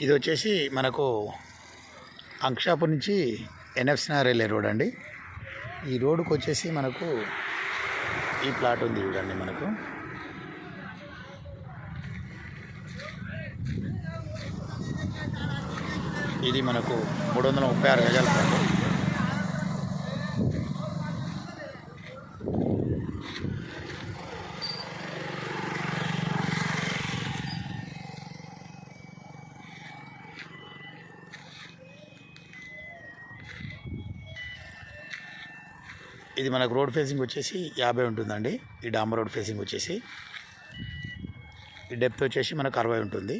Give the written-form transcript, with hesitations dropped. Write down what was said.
ఇది వచ్చేసి మనకు అంక్షాపూర్ నుంచి ఎన్ఎఫ్సి నగర్ వెళ్ళే రోడ్ అండి. ఈ రోడ్డుకు వచ్చేసి మనకు ఈ ప్లాట్ ఉంది చూడండి. మనకు ఇది మనకు 336 గజాల ప్లాట్. ఇది మనకు రోడ్ ఫేసింగ్ వచ్చేసి 50 ఉంటుందండి. ఈ డాంబర్ రోడ్ ఫేసింగ్ వచ్చేసి ఈ డెప్త్ వచ్చేసి మనకు 60 ఉంటుంది.